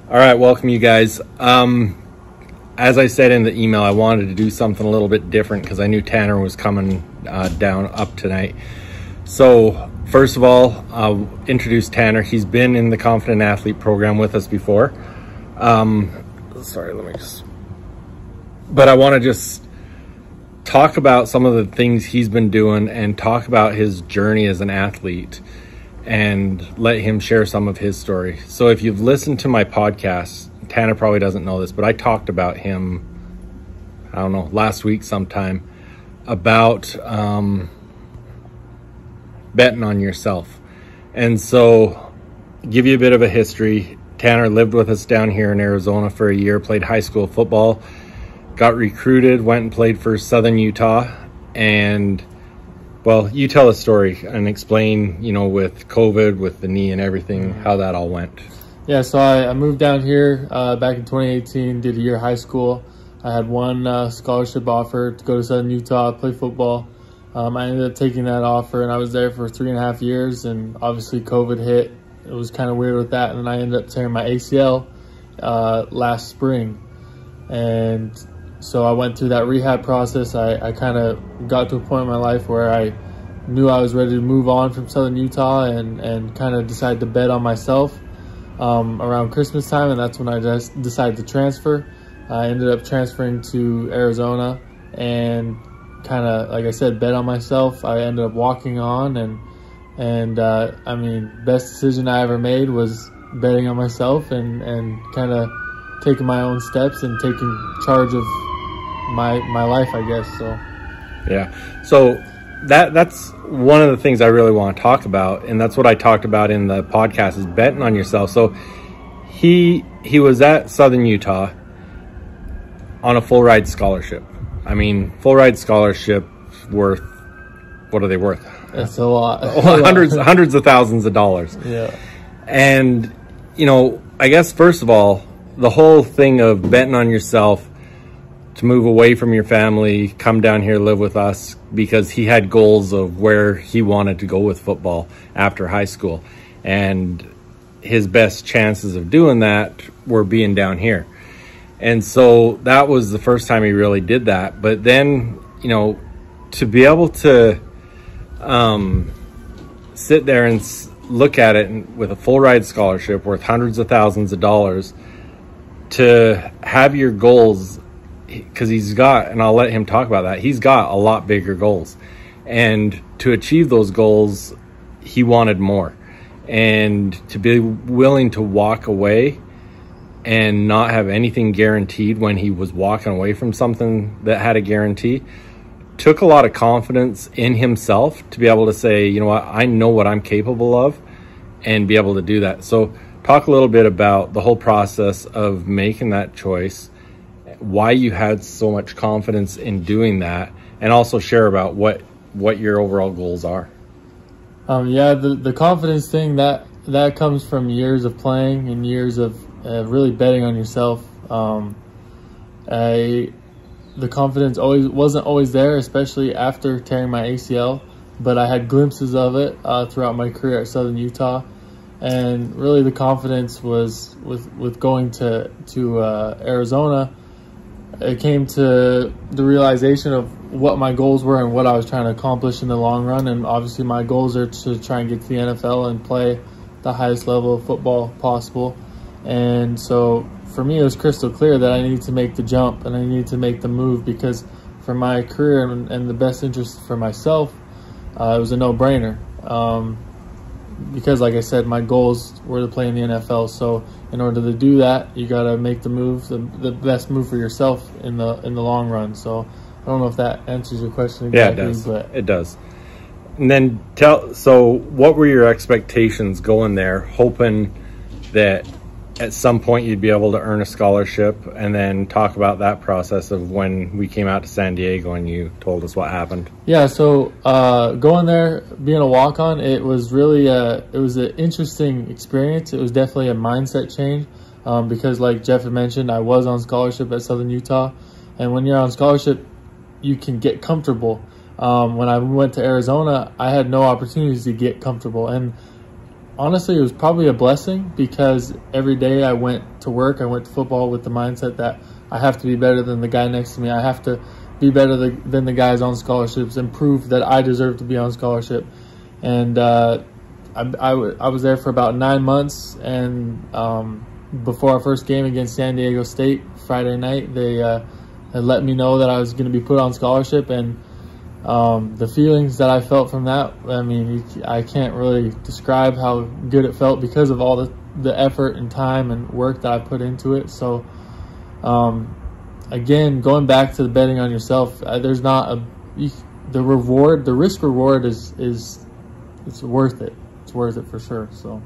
All right, welcome you guys. As I said in the email, I wanted to do something a little bit different because I knew Tanner was coming down up tonight. So first of all, I'll introduce Tanner. He's been in the Confident Athlete program with us before. But I want to just talk about some of the things he's been doing and talk about his journey as an athlete and let him share some of his story. So if you've listened to my podcast, Tanner probably doesn't know this, but I talked about him, I don't know, last week sometime, about betting on yourself. And so give you a bit of a history. Tanner lived with us down here in Arizona for a year, played high school football, got recruited, went and played for Southern Utah. And well, you tell a story and explain, with COVID, with the knee and everything, how that all went. Yeah, so I moved down here back in 2018, did a year of high school. I had one scholarship offer to go to Southern Utah, play football. I ended up taking that offer, and I was there for 3.5 years, and obviously COVID hit. It was kind of weird with that, and I ended up tearing my ACL last spring. And so I went through that rehab process. I kind of got to a point in my life where I knew I was ready to move on from Southern Utah and kind of decided to bet on myself around Christmas time, and that's when I just decided to transfer. I ended up transferring to Arizona and kind of, like I said, bet on myself. I ended up walking on, and I mean, best decision I ever made was betting on myself and kind of taking my own steps and taking charge of my life, I guess. So yeah, so that's one of the things I really want to talk about, and that's what I talked about in the podcast, is betting on yourself. So he was at Southern Utah on a full ride scholarship. I mean, full ride scholarship worth, what are they worth? It's a lot. hundreds of thousands of dollars. Yeah. And I guess first of all, the whole thing of betting on yourself to move away from your family, come down here, live with us, because he had goals of where he wanted to go with football after high school. And his best chances of doing that were being down here. And so that was the first time he really did that. But then, to be able to sit there and look at it with a full ride scholarship worth hundreds of thousands of dollars, to have your goals, because he's got, and I'll let him talk about that, he's got a lot bigger goals. And to achieve those goals, he wanted more. And to be willing to walk away and not have anything guaranteed when he was walking away from something that had a guarantee took a lot of confidence in himself to be able to say, you know what, I know what I'm capable of, and be able to do that. So talk a little bit about the whole process of making that choice, why you had so much confidence in doing that, and also share about what your overall goals are. Yeah, the confidence thing, that comes from years of playing and years of really betting on yourself. The confidence wasn't always there, especially after tearing my ACL, but I had glimpses of it throughout my career at Southern Utah. And really the confidence was with going to Arizona. It came to the realization of what my goals were and what I was trying to accomplish in the long run. And obviously my goals are to try and get to the NFL and play the highest level of football possible. And so for me, it was crystal clear that I needed to make the jump and I needed to make the move, because for my career and the best interest for myself, it was a no-brainer. Because like I said, my goals were to play in the NFL. So in order to do that, you got to make the move, the best move for yourself in the long run. So I don't know if that answers your question exactly. Yeah, it does. But it does. And then so what were your expectations going there, hoping that at some point you'd be able to earn a scholarship, and then talk about that process of when we came out to San Diego and you told us what happened. Yeah, so going there, being a walk-on, it was really it was an interesting experience. It was definitely a mindset change because like Jeff had mentioned, I was on scholarship at Southern Utah, and when you're on scholarship, you can get comfortable. When I went to Arizona, I had no opportunities to get comfortable, and honestly, it was probably a blessing, because every day I went to work, I went to football with the mindset that I have to be better than the guy next to me. I have to be better than the guys on scholarships and prove that I deserve to be on scholarship. And I was there for about 9 months, and before our first game against San Diego State Friday night, they had let me know that I was going to be put on scholarship, and the feelings that I felt from that, I mean, I can't really describe how good it felt, because of all the effort and time and work that I put into it. So, again, going back to the betting on yourself, there's not the risk reward is it's worth it. It's worth it for sure. So.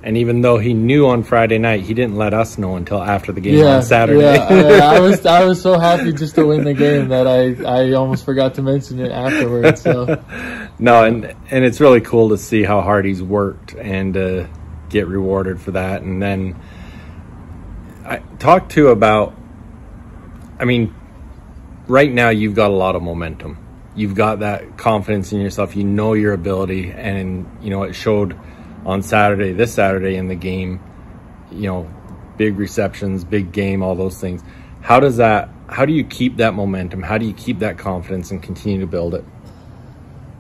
And even though he knew on Friday night, he didn't let us know until after the game on Saturday. Yeah, I was so happy just to win the game that I almost forgot to mention it afterwards. So. No, and it's really cool to see how hard he's worked and get rewarded for that. And then I talked to about, I mean, right now you've got a lot of momentum. You've got that confidence in yourself. You know your ability, and it showed on this Saturday in the game, big receptions, big game, all those things. How do you keep that momentum? How do you keep that confidence and continue to build it?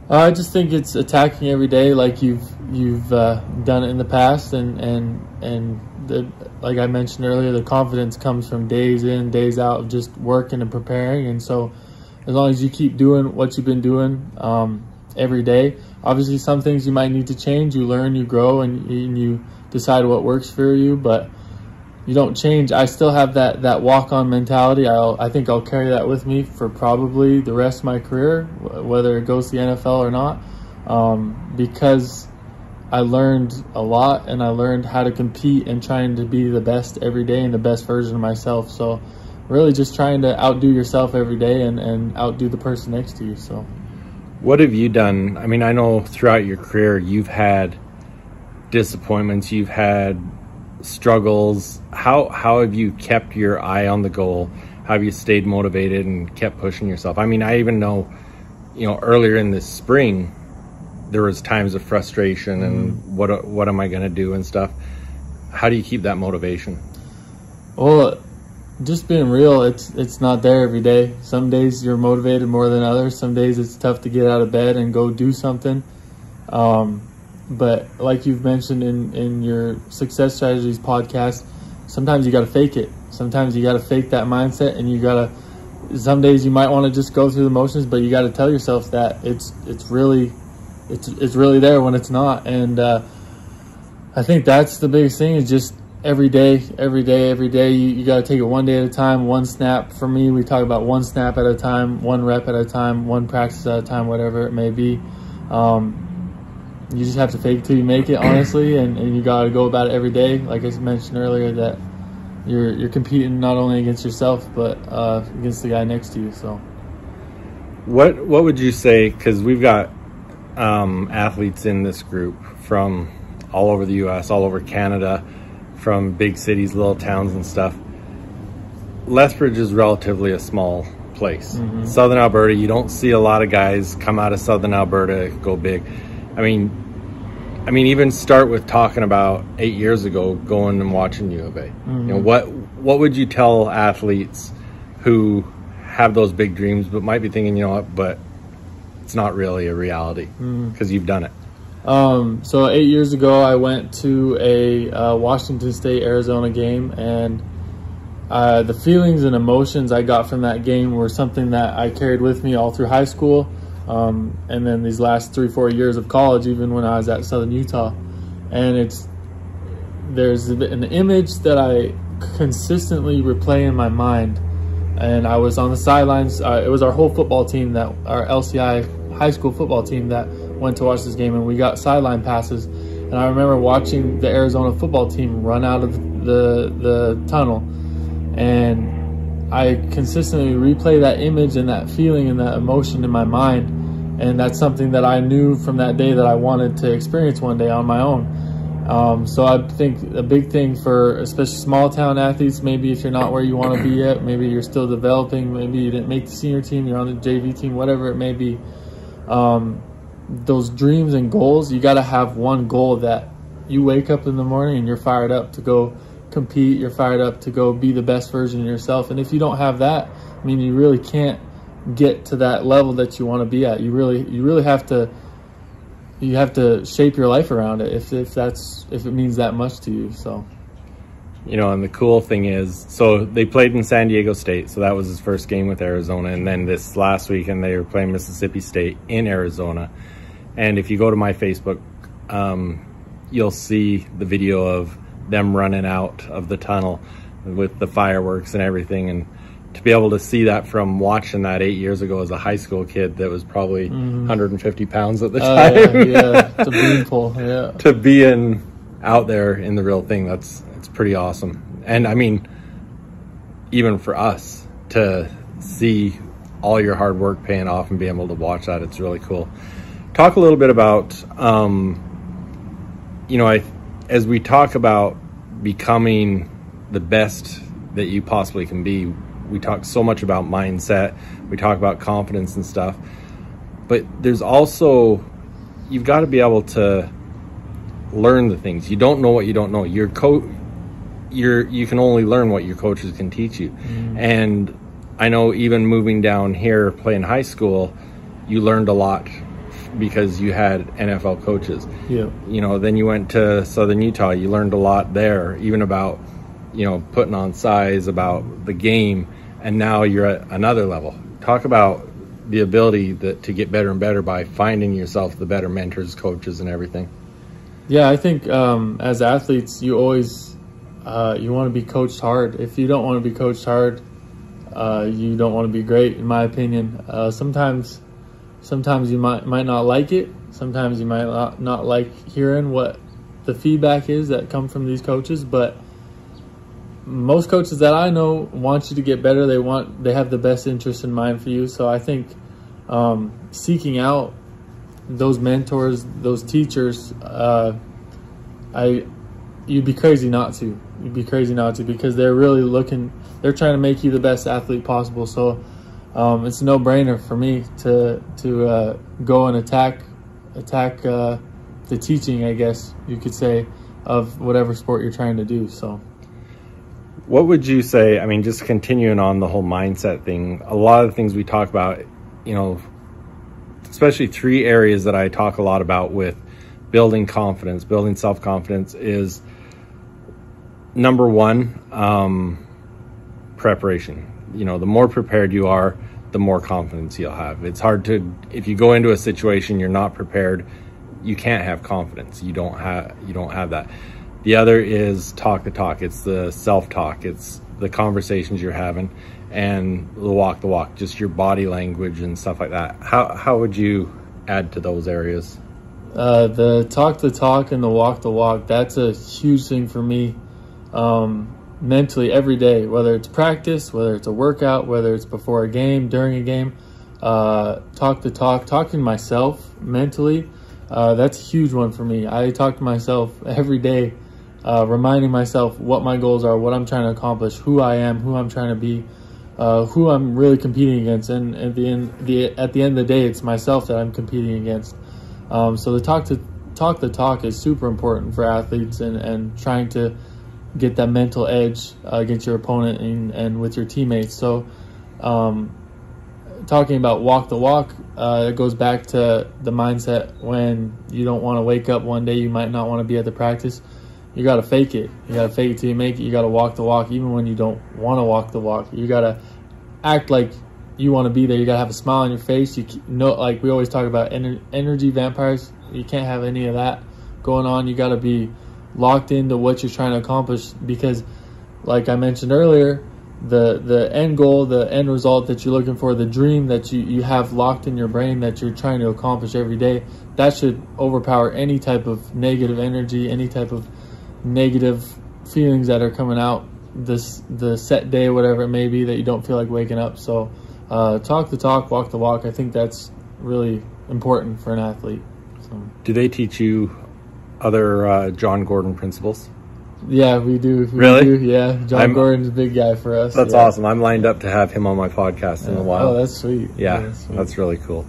I just think it's attacking every day like you've done it in the past, and like I mentioned earlier, the confidence comes from days in, days out of just working and preparing. And so as long as you keep doing what you've been doing every day, obviously some things you might need to change. You learn, you grow, and you decide what works for you, but you don't change. I still have that walk-on mentality. I think I'll carry that with me for probably the rest of my career, whether it goes to the NFL or not, because I learned a lot, and I learned how to compete and trying to be the best every day and the best version of myself. So really just trying to outdo yourself every day and outdo the person next to you. So what have you done? I mean, I know throughout your career you've had disappointments, you've had struggles. How have you kept your eye on the goal? How have you stayed motivated and kept pushing yourself? I mean, I even know, earlier in this spring, there was times of frustration and what am I going to do and stuff. How do you keep that motivation? Well, just being real, it's not there every day. Some days you're motivated more than others. Some days it's tough to get out of bed and go do something. But like you've mentioned in your Success Strategies podcast, sometimes you got to fake it. Sometimes you got to fake that mindset, and some days you might want to just go through the motions, but you got to tell yourself that it's really there when it's not. And I think that's the biggest thing, is just every day, you got to take it one day at a time, one snap. For me, we talk about one snap at a time, one rep at a time, one practice at a time, whatever it may be. You just have to fake it till you make it, honestly, and you got to go about it every day. Like I mentioned earlier, that you're competing not only against yourself, but against the guy next to you. So what would you say, because we've got athletes in this group from all over the U.S., all over Canada, from big cities, little towns and stuff. Lethbridge is relatively a small place. Southern Alberta, you don't see a lot of guys come out of Southern Alberta go big. I mean, even start with talking about 8 years ago, going and watching U of A. What would you tell athletes who have those big dreams but might be thinking, but it's not really a reality because you've done it? So 8 years ago, I went to a Washington State, Arizona game, and the feelings and emotions I got from that game were something that I carried with me all through high school, and then these last 3-4 years of college, even when I was at Southern Utah. And there's an image that I consistently replay in my mind, and I was on the sidelines. It was our whole football team, our LCI high school football team, that went to watch this game, and we got sideline passes. And I remember watching the Arizona football team run out of the tunnel, and I consistently replay that image and that feeling and that emotion in my mind. And that's something that I knew from that day that I wanted to experience one day on my own. So I think a big thing for especially small town athletes, maybe if you're not where you want to be yet, maybe you're still developing, maybe you didn't make the senior team, you're on the JV team, whatever it may be, those dreams and goals, you got to have one goal that you wake up in the morning and you're fired up to go compete. You're fired up to go be the best version of yourself. And if you don't have that, I mean, you really can't get to that level that you want to be at. You really have to shape your life around it if it means that much to you. So, you know, and the cool thing is, so they played in San Diego State, so that was his first game with Arizona, and then this last weekend they were playing Mississippi State in Arizona. And if you go to my Facebook, you'll see the video of them running out of the tunnel with the fireworks and everything. And to be able to see that from watching that 8 years ago as a high school kid that was probably 150 pounds at the time. Yeah, to beanpole, yeah. To be out there in the real thing, it's pretty awesome. And I mean, even for us to see all your hard work paying off and be able to watch that, it's really cool. Talk a little bit about, you know, as we talk about becoming the best that you possibly can be, we talk so much about mindset, we talk about confidence and stuff, but there's also, you've got to be able to learn the things. You don't know what you don't know. You can only learn what your coaches can teach you. And I know even moving down here, playing high school, you learned a lot because you had NFL coaches. Yeah. You know, then you went to Southern Utah, you learned a lot there, even about, you know, putting on size, about the game, and now you're at another level. Talk about the ability to get better and better by finding yourself the better mentors, coaches, and everything. Yeah, I think as athletes, you always you want to be coached hard. If you don't want to be coached hard, you don't want to be great, in my opinion. Sometimes you might not like it. Sometimes you might not like hearing what the feedback is that come from these coaches, but most coaches that I know want you to get better. They have the best interest in mind for you. So I think seeking out those mentors, those teachers, you'd be crazy not to. You'd be crazy not to, because they're really they're trying to make you the best athlete possible. So it's a no-brainer for me to go and attack the teaching, I guess you could say, of whatever sport you're trying to do. So what would you say, I mean, just continuing on the whole mindset thing, a lot of the things we talk about, you know, especially 3 areas that I talk a lot about with building confidence, building self-confidence, is number 1, preparation. You know, the more prepared you are, the more confidence you'll have. It's hard to, if you go into a situation you're not prepared, you can't have confidence. You don't have that. The other is talk the talk. It's the self-talk. It's the conversations you're having, and the walk, just your body language and stuff like that. How would you add to those areas? The talk the talk and the walk, that's a huge thing for me. Mentally, every day, whether it's practice, whether it's a workout, whether it's before a game, during a game, talk the talk, talking to myself mentally, that's a huge one for me. I talk to myself every day, reminding myself what my goals are, what I'm trying to accomplish, who I am, who I'm trying to be, who I'm really competing against. And at the end of the day, it's myself that I'm competing against. So the talk the talk is super important for athletes, and trying to get that mental edge against your opponent and with your teammates. So talking about walk the walk, it goes back to the mindset. When you don't want to wake up one day, you might not want to be at the practice, you got to fake it. You got to fake it till you make it. You got to walk the walk even when you don't want to walk the walk. You got to act like you want to be there. You got to have a smile on your face. You know, like we always talk about energy vampires, you can't have any of that going on. You got to be locked into what you're trying to accomplish, because like I mentioned earlier, the end goal, the end result that you're looking for, the dream that you have locked in your brain that you're trying to accomplish every day, that should overpower any type of negative energy, any type of negative feelings that are coming out the set day, whatever it may be, that you don't feel like waking up. So talk the talk, walk the walk. I think that's really important for an athlete. So. Do they teach you other John Gordon principles? Yeah, we do. Really? We do, yeah. John Gordon's a big guy for us. That's awesome. I'm lined up to have him on my podcast in a while. Oh, that's sweet. Yeah, that's really cool.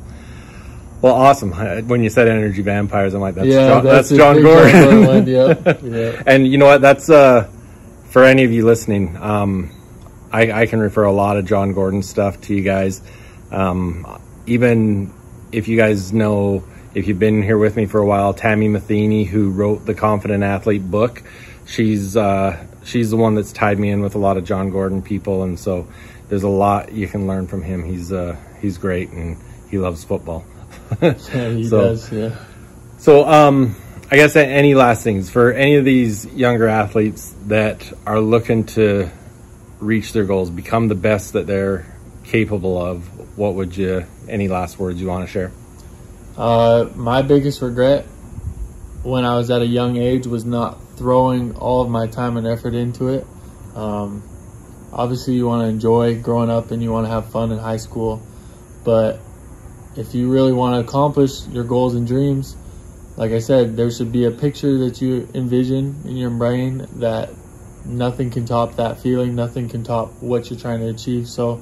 Well, awesome. When you said energy vampires, I'm like, that's that's John Gordon. One, yeah. And you know what? That's for any of you listening. I can refer a lot of John Gordon stuff to you guys. Even if you guys know, if you've been here with me for a while, Tammy Matheny, who wrote the Confident Athlete book, she's the one that's tied me in with a lot of John Gordon people, and so there's a lot you can learn from him. He's great, and he loves football. Yeah, he does. Yeah. So, I guess any last things for any of these younger athletes that are looking to reach their goals, become the best that they're capable of? What would any last words you want to share? My biggest regret when I was at a young age was not throwing all of my time and effort into it. Obviously, you want to enjoy growing up and you want to have fun in high school, but if you really want to accomplish your goals and dreams, like I said, there should be a picture that you envision in your brain that nothing can top that feeling, nothing can top what you're trying to achieve. So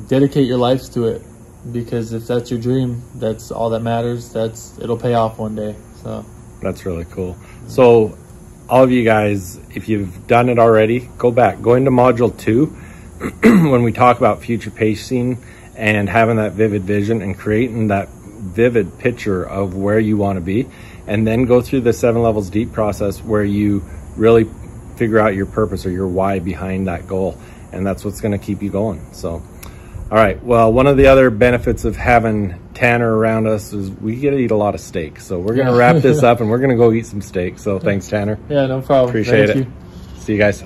dedicate your lives to it, because if that's your dream, that's all that matters. It'll pay off one day. So that's really cool. So all of you guys, if you've done it already, go into module 2 when we talk about future pacing and having that vivid vision and creating that vivid picture of where you want to be, and then go through the 7 levels deep process where you really figure out your purpose or your why behind that goal, and that's what's going to keep you going. So all right, well, one of the other benefits of having Tanner around us is we get to eat a lot of steak, so we're going to wrap this up and we're going to go eat some steak. So thanks, Tanner. Yeah, no problem. Appreciate it. See you guys.